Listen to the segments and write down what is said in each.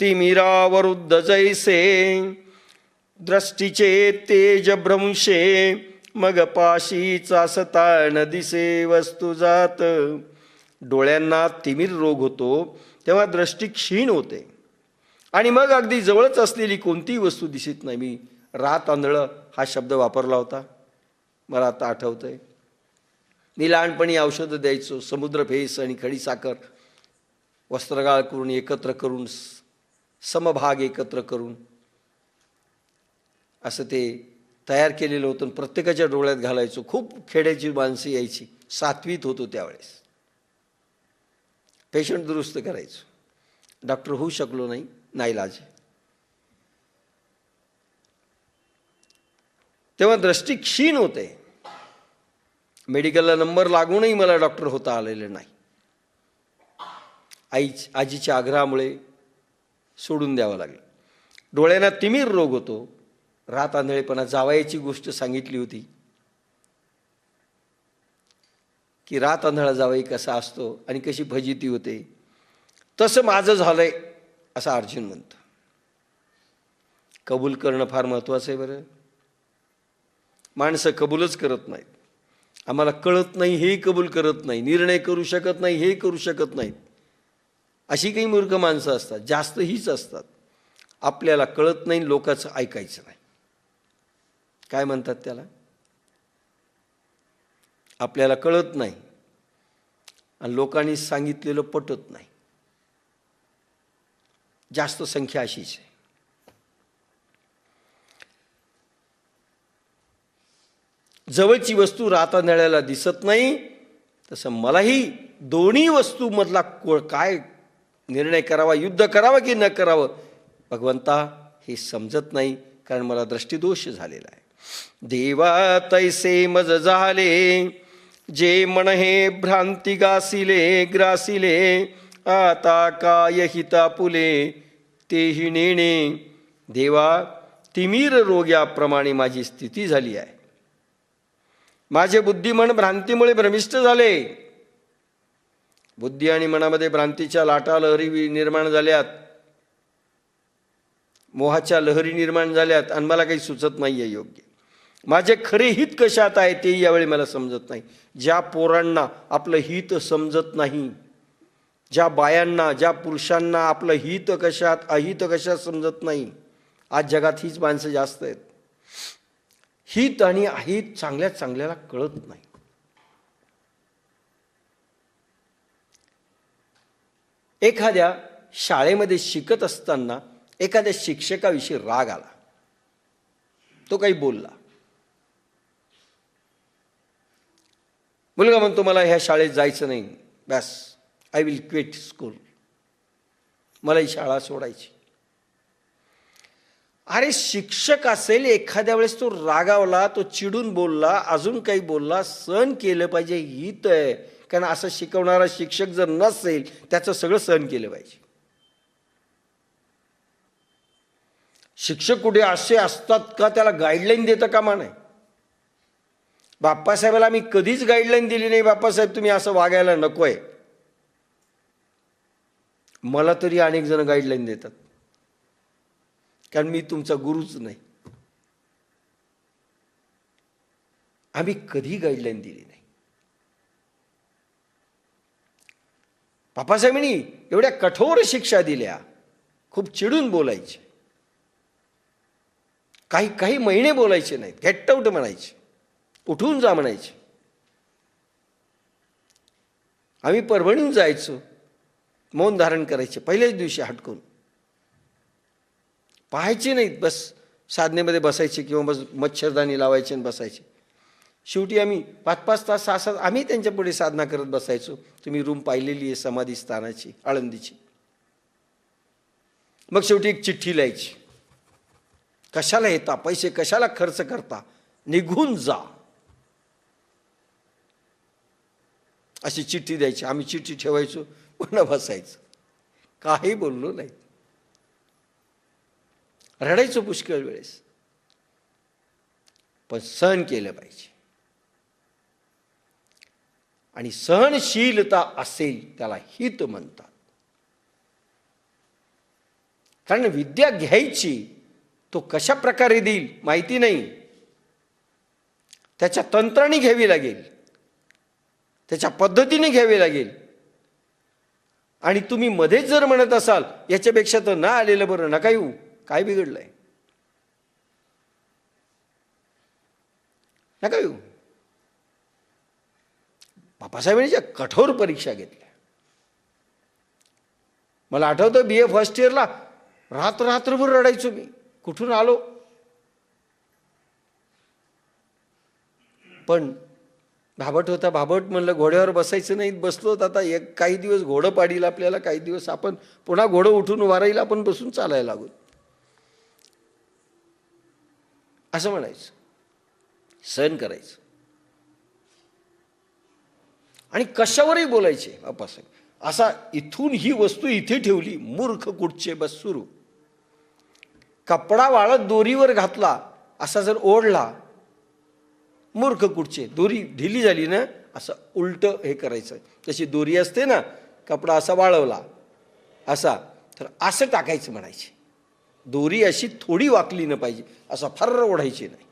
तिमिरावरुद्ध जैसे दृष्टीचे तेज भ्रंशे मग पाशीचा सताण दिसे वस्तू जात. डोळ्यांना तिमिर रोग होतो तेव्हा दृष्टी क्षीण होते आणि मग अगदी जवळच असलेली कोणतीही वस्तू दिसत नाही. मी रात आंधळं हा शब्द वापरला होता, मला आता आठवतंय. मी लहानपणी औषधं द्यायचो, समुद्रफेस आणि खडीसाखर वस्त्रगाळ करून एकत्र करून समभाग एकत्र करून असं ते तयार केलेलं होतं. प्रत्येकाच्या डोळ्यात घालायचो. खूप खेड्याची माणसं यायची, 7वीत होतो त्यावेळेस. पेशंट दुरुस्त करायचो. डॉक्टर होऊ शकलो नाही, नाईलाज. तेव्हा दृष्टी क्षीण होते. मेडिकलला नंबर लागूनही मला डॉक्टर होता आलेलं नाही. आजीच्या आग्रहामुळे सोडून द्यावं लागलं. डोळ्यांना तिमिर रोग होतो, रात आंधळेपणा. जावयाची गोष्ट सांगितली होती की रात आंधळा जावई कसा असतो आणि कशी फजिती होते, तसं माझं झालंय असं अर्जुन म्हणतो. कबूल करणं फार महत्त्वाचं आहे बरं. माणसं कबूलच करत नाहीत. आम्हाला कळत नाही हे कबूल करत नाही, निर्णय करू शकत नाही हे करू शकत नाहीत. अशी काही मूर्ख माणसं असतात, जास्त हीच असतात. आपल्याला कळत नाही, लोकांचं ऐकायचं नाही. काय म्हणतात त्याला? आपल्याला कळत नाही आणि लोकांनी सांगितलेलं पटत नाही. जास्त संख्या अशीच आहे. जवळची वस्तू रातांधळ्याला दिसत नाही, तसं मलाही दोन्ही वस्तूमधला काय निर्णय करावा, युद्ध करावं की न करावं भगवंता हे समजत नाही, कारण मला दृष्टिदोष झालेला आहे. देवा तैसे मज झाले जे मन हे भ्रांती ग्रासिले आता काय हिता पुले तेही नेणे. देवा तिमिर रोग्याप्रमाणे माझी स्थिती झाली आहे. माझे बुद्धिमन भ्रांतीमुळे भ्रमिष्ट झाले. बुद्धी आणि मनामध्ये भ्रांतीच्या लाटा लहरी निर्माण झाल्यात, मोहाच्या लहरी निर्माण झाल्यात आणि मला काही सुचत नाही आहे योग्य. माझे खरे हित कशात आहे तेही यावेळी मला समजत नाही. ज्या पोरांना आपलं हित समजत नाही, ज्या बायांना ज्या पुरुषांना आपलं हित कशात अहित कशात समजत नाही, आज जगात हीच माणसं जास्त आहेत. हित आणि अहित चांगल्यात चांगल्याला कळत नाही. एखाद्या शाळेमध्ये शिकत असताना एखाद्या शिक्षकाविषयी राग आला, तो काही बोलला. मुलगा म्हणतो मला ह्या शाळेत जायचं नाही, बस आय विल क्विट स्कूल, मला ही शाळा सोडायची. अरे शिक्षक असेल, एखाद्या वेळेस तो रागावला, तो चिडून बोलला, अजून काही बोलला, सहन केलं पाहिजे, हित आहे. कारण असं शिकवणारा शिक्षक जर नसेल त्याचं सगळं सहन केलं पाहिजे. शिक्षक कुठे असे असतात का त्याला गाईडलाईन देतं कामा नाही. बाप्पासाहेबाला मी कधीच गाईडलाईन दिली नाही, बाप्पासाहेब तुम्ही असं वागायला नकोय. मला तरी अनेक जण गाईडलाईन देतात, कारण मी तुमचा गुरुच नाही. आम्ही कधी गाईडलाईन दिली नाही. बाप्पासाहेबांनी एवढ्या कठोर शिक्षा दिल्या, खूप चिडून बोलायचे, काही काही महिने बोलायचे नाहीत, गेट आउट म्हणायचे, उठून जा म्हणायचे. आम्ही परभणीहून जायचो, मौन धारण करायचे, पहिल्याच दिवशी हटकून पाहायचे नाहीत, बस साधनेमध्ये बसायचे किंवा बस मच्छरदाणी लावायचे आणि बसायचे. शेवटी आम्ही 5-5 तास 6-7 आम्ही त्यांच्या पुढे साधना करत बसायचो. तुम्ही रूम पाहिलेली आहे समाधी स्थानाची, आळंदीची. मग शेवटी एक चिठ्ठी लिहायची, कशाला येता, पैसे कशाला खर्च करता, निघून जा, अशी चिठ्ठी द्यायची. आम्ही चिठ्ठी ठेवायचो, पुन्हा बसायचं, काही बोललो नाही. रडायचो पुष्कळ वेळेस, पण सहन केलं पाहिजे. आणि सहनशीलता असेल त्याला हित म्हणतात. कारण विद्या घ्यायची, तो कशा प्रकारे देईल माहिती नाही, त्याच्या तंत्राने घ्यावी लागेल, त्याच्या पद्धतीने घ्यावी लागेल. आणि तुम्ही मध्येच जर म्हणत असाल याच्यापेक्षा तर ना आलेलं बरं, नका येऊ, काय बिघडलंय, नका येऊ. बाबासाहेबांनी ज्या कठोर परीक्षा घेतल्या, मला आठवतं BA फर्स्ट इयरला रात्रभर रडायचो मी, कुठून आलो. पण भाबट होता, भाबट म्हणलं घोड्यावर बसायचं नाही, बसलो. आता काही दिवस घोडं पाडील आपल्याला, काही दिवस आपण पुन्हा घोडं उठून उभा राहील, आपण बसून चालायला लागू, असं म्हणायचं, सहन करायचं. आणि कशावरही बोलायचे बापासाहेब. असा इथून ही वस्तू इथे ठेवली, मूर्ख कुठचे, बस सुरू. कपडा वाळत दोरीवर घातला, असा जर ओढला, मूर्ख कुठचे. दोरी ढिली झाली ना, असं उलट हे करायचं. तशी दोरी असते ना, कपडा असा वाळवला असा, तर असं टाकायचं म्हणायचे. दोरी अशी थोडी वाकली न पाहिजे, असा फर्र ओढायची नाही.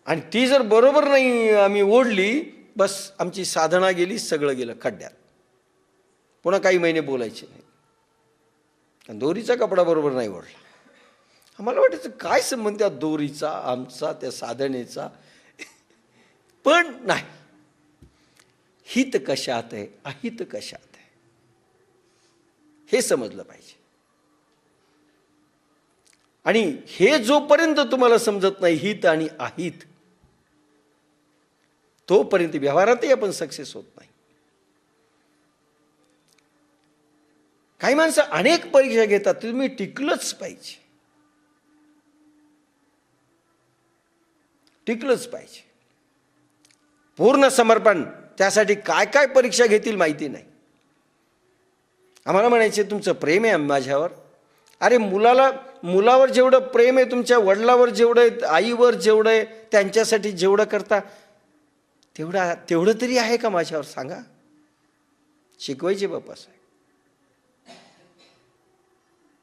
आणि ती जर बरोबर नाही आम्ही ओढली, बस आमची साधना गेली, सगळं गेलं खड्ड्यात. पुन्हा काही महिने बोलायचे नाही. दोरीचा कपडा बरोबर नाही ओढला. आम्हाला वाटायचं काय संबंध त्या दोरीचा आमचा, त्या साधनेचा. पण नाही, हित कशात आहे, अहित कशात आहे, हे समजलं पाहिजे. आणि हे जोपर्यंत तुम्हाला समजत नाही हित आणि अहित, तोपर्यंत व्यवहारातही आपण सक्सेस होत नाही. काही माणसं अनेक परीक्षा घेतात, तुम्ही टिकलंच पाहिजे, टिकलंच पाहिजे. पूर्ण समर्पण. त्यासाठी काय काय परीक्षा घेतील माहिती नाही. आम्हाला म्हणायचे तुमचं प्रेम आहे माझ्यावर. अरे मुलावर जेवढं प्रेम आहे, तुमच्या वडिलावर जेवढं आहे, आईवर जेवढं आहे, त्यांच्यासाठी जेवढं करता, तेवढं तरी आहे का माझ्यावर, सांगा. शिकवायचे बापासाहेब,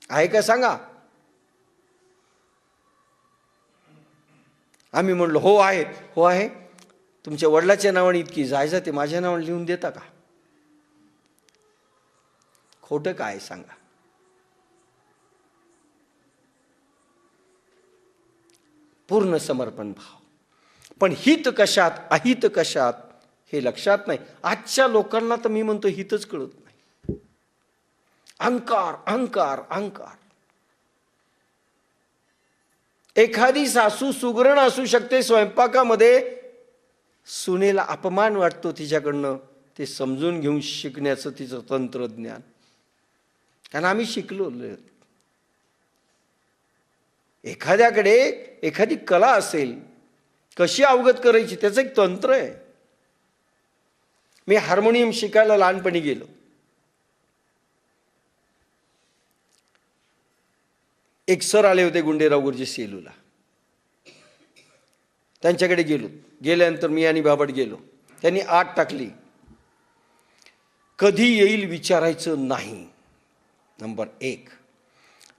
आहे का सांगा. आम्ही म्हणलो हो आहे, हो आहे. तुमच्या वडिलाच्या नावाने इतकी जायजा ते माझ्या नावाने लिहून देता का? खोटं काय सांगा. पूर्ण समर्पण भाव. पण हित कशात अहित कशात हे लक्षात नाही. आजच्या लोकांना तर मी म्हणतो हितच कळत नाही. अहंकार अहंकार अहंकार. एखादी सासू सुगरण असू शकते, स्वयंपाकामध्ये सुनेला अपमान वाटतो तिच्याकडनं, ते समजून घेऊन शिकण्याचं तिचं तंत्रज्ञान. कारण आम्ही शिकलो. एखाद्याकडे एखादी कला असेल, कशी अवगत करायची त्याचं एक तंत्र आहे. मी हार्मोनियम शिकायला लहानपणी गेलो. एक सर आले होते गुंडेराव गुरुजी सेलूला, त्यांच्याकडे गेलो. गेल्यानंतर मी आणि बाबट गेलो. त्यांनी आत टाकली, कधी येईल विचारायचं नाही, नंबर 1.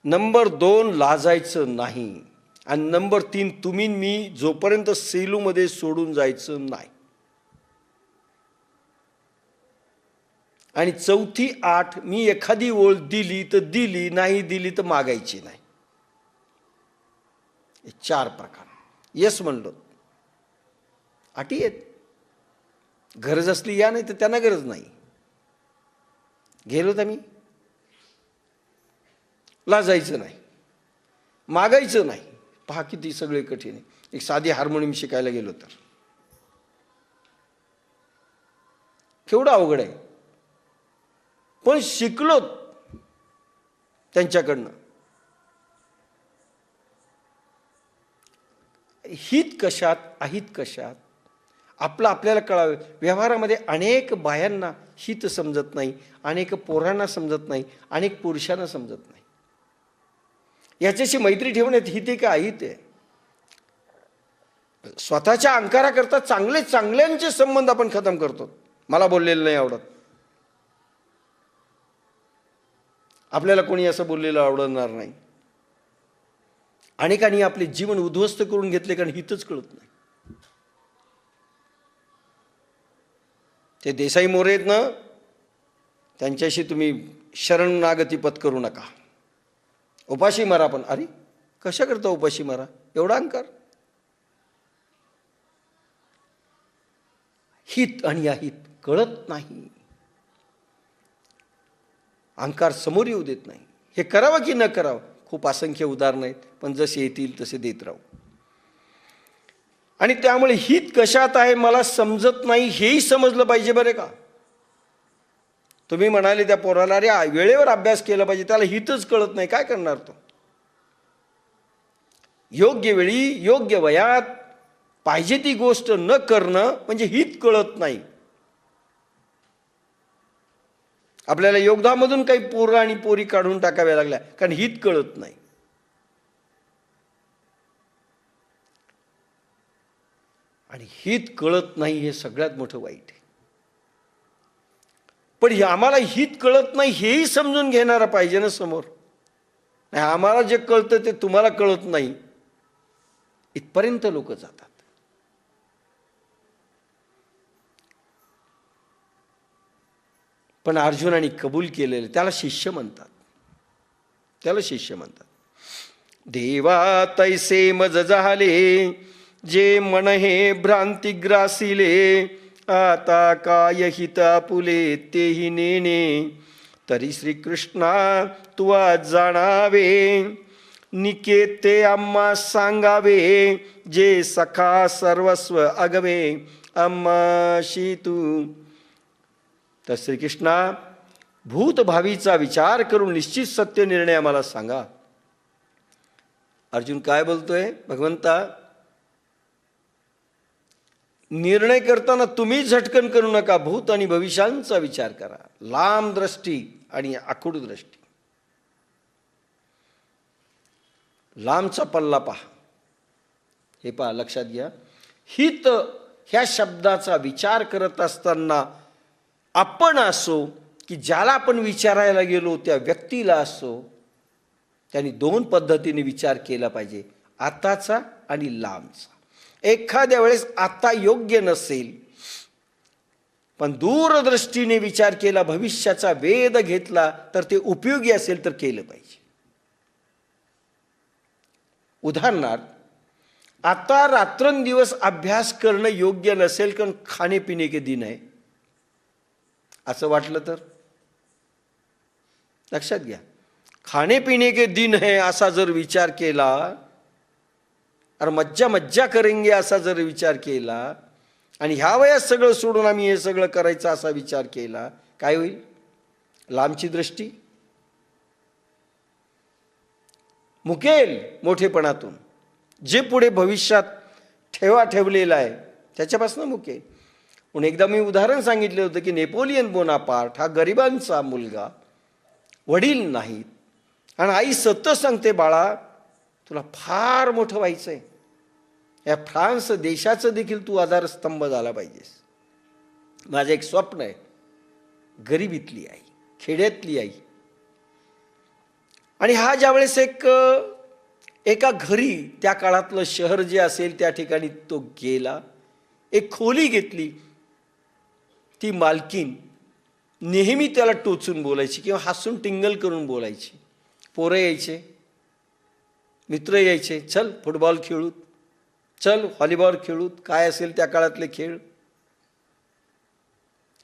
नंबर 2, लाजायचं नाही. आणि नंबर 3, तुम्ही मी जोपर्यंत सेलूमध्ये सोडून जायचं नाही. आणि चौथी 8, मी एखादी ओळ दिली तर दिली, नाही दिली तर मागायची नाही. 4 प्रकार. येस म्हणलो. अटी आहेत. गरज असली या, नाही तर त्यांना गरज नाही. गेलो तर मी, लाजायचं नाही, मागायचं नाही. पहा किती सगळे कठीण आहे. एक साधी हार्मोनियम शिकायला गेलो तर केवढं अवघड आहे. पण शिकलो त्यांच्याकडनं. हित कशात अहित कशात आपल्याला कळावे. व्यवहारामध्ये अनेक बायांना हित समजत नाही, अनेक पोरांना समजत नाही, अनेक पुरुषांना समजत नाही. याच्याशी मैत्री ठेवण्यात हित आहे का अहित आहे? स्वतःच्या अहंकाराकरता चांगल्यांचे संबंध आपण खतम करतो. मला बोललेलं नाही आवडत, आपल्याला कोणी असं बोललेलं आवडणार नाही. अनेकांनी आपले जीवन उद्ध्वस्त करून घेतले कारण हितच कळत नाही. ते देसाई मोरे आहेत ना, त्यांच्याशी तुम्ही शरणागती पत्करू नका. उपाशी मारा. पण अरे कशा करता उपाशी मारा? एवढा अहंकार. हित आणि अहित कळत नाही. अहंकार समोर येऊ देत नाही. हे करावं की न करावं? खूप असंख्य उदाहरणं आहेत, पण जसे येतील तसे देत राहू. आणि त्यामुळे हित कशात आहे मला समजत नाही हेही समजलं पाहिजे बरे का. तुम्ही म्हणाले त्या पोराला अरे वेळेवर अभ्यास केला पाहिजे, त्याला हितच कळत नाही, काय करणार तो? योग्य वेळी योग्य वयात पाहिजे ती गोष्ट न करणं म्हणजे हित कळत नाही. आपल्याला योगदामधून काही पोरं आणि पोरी काढून टाकाव्या लागल्या कारण हित कळत नाही. आणि हित कळत नाही हे सगळ्यात मोठं वाईट आहे. पण आम्हाला हित कळत नाही हेही समजून घेणारा पाहिजे ना समोर. नाही आम्हाला जे कळतं ते तुम्हाला कळत नाही, इथपर्यंत लोक जातात. पण अर्जुनाने कबूल केलेलं त्याला शिष्य म्हणतात. त्याला शिष्य म्हणतात. देवा तैसे मज झाले जे मन हे भ्रांती ग्रासिले, आता काय हित आपुले तेही नेणे, तरी श्रीकृष्णा तू आज जाणावे, निकेते आम्हा सांगावे, जे सखा सर्वस्व अगवे आम्हाशी तू. तर श्रीकृष्णा भूतभावीचा विचार करून निश्चित सत्य निर्णय आम्हाला सांगा. अर्जुन काय बोलतोय? भगवंता निर्णय करताना तुम्ही झटकन करू नका, भूत आणि भविष्यांचा विचार करा. लांब दृष्टी आणि आखूड दृष्टी. लांबचा पल्ला पहा. हे पहा, लक्षात घ्या. हित ह्या शब्दाचा विचार करत असताना आपण असो की ज्याला आपण विचारायला गेलो त्या व्यक्तीला असो, त्यांनी दोन पद्धतीने विचार केला पाहिजे, आताचा आणि लांबचा. एखाद्या वेळेस आता योग्य नसेल पण दूरदृष्टीने विचार केला, भविष्याचा वेध घेतला तर ते उपयोगी असेल तर केलं पाहिजे. उदाहरणार्थ, आता रात्रंदिवस अभ्यास करणं योग्य नसेल कारण खाणे पिणे के दिन आहे असं वाटलं तर लक्षात घ्या. खाणे पिणे के दिन है असा जर विचार केला, और मज्जा मज्जा करेंगे असा जर विचार केला आणि ह्या वयात सगळं सोडून आम्ही हे सगळं करायचं असा विचार केला, काय होईल? लांबची दृष्टी मुकेल मोठेपणातून. जे पुढे भविष्यात ठेवलेलं आहे त्याच्यापासून मुकेल. म्हणून एकदा मी उदाहरण सांगितलं होतं की नेपोलियन बोनापार्ट हा गरिबांचा मुलगा, वडील नाहीत, आणि आई सतत सांगते बाळा तुला फार मोठं व्हायचं आहे, या फ्रान्स देशाचं देखील तू आधारस्तंभ झाला पाहिजेस. माझं एक स्वप्न आहे. गरिबीतली आई, खेड्यातली आई. आणि हा ज्यावेळेस एका घरी, त्या काळातलं शहर जे असेल त्या ठिकाणी तो गेला, एक खोली घेतली. ती मालकीन नेहमी त्याला टोचून बोलायची किंवा हसून टिंगल करून बोलायची. पोरं यायचे, मित्र यायचे, चल फुटबॉल खेळूत, चल व्हॉलीबॉल खेळूत, काय असेल त्या काळातले खेळ.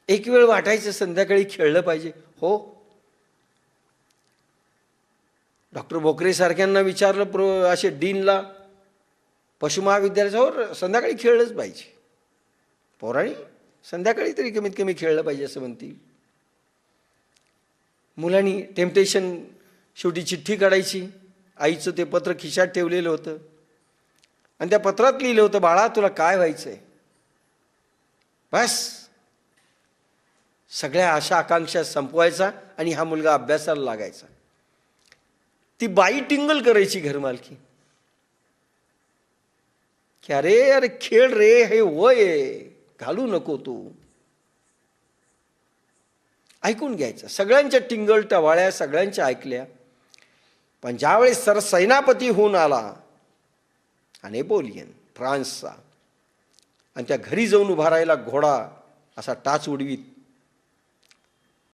एक वेळ वाटायचं संध्याकाळी खेळलं पाहिजे. हो, डॉक्टर भोकरे सारख्यांना विचारलं, असे डीनला पशु महाविद्यालयावर, संध्याकाळी खेळलंच पाहिजे. पोराणी संध्याकाळी तरी कमीत कमी खेळलं पाहिजे असं म्हणतील. मुलांनी टेम्पटेशन शेवटी चिठ्ठी काढायची. आईचं ते पत्र खिशात ठेवलेलं होतं आणि त्या पत्रात लिहिलं होतं, बाळा तुला काय व्हायचंय? बस सगळ्या आशा आकांक्षा संपवायचा आणि हा मुलगा अभ्यासाला लागायचा. ती बाई टिंगल करायची घरमालकी की अरे अरे खेळ रे, हे वय आहे, घालू नको तू. ऐकून घ्यायचं. सगळ्यांच्या टिंगल टवाळ्या सगळ्यांच्या ऐकल्या. पण ज्यावेळेस सरसेनापती होऊन आला नेपोलियन फ्रान्सचा, आणि त्या घरी जाऊन उभा राहिला घोडा असा टाच उडवीत,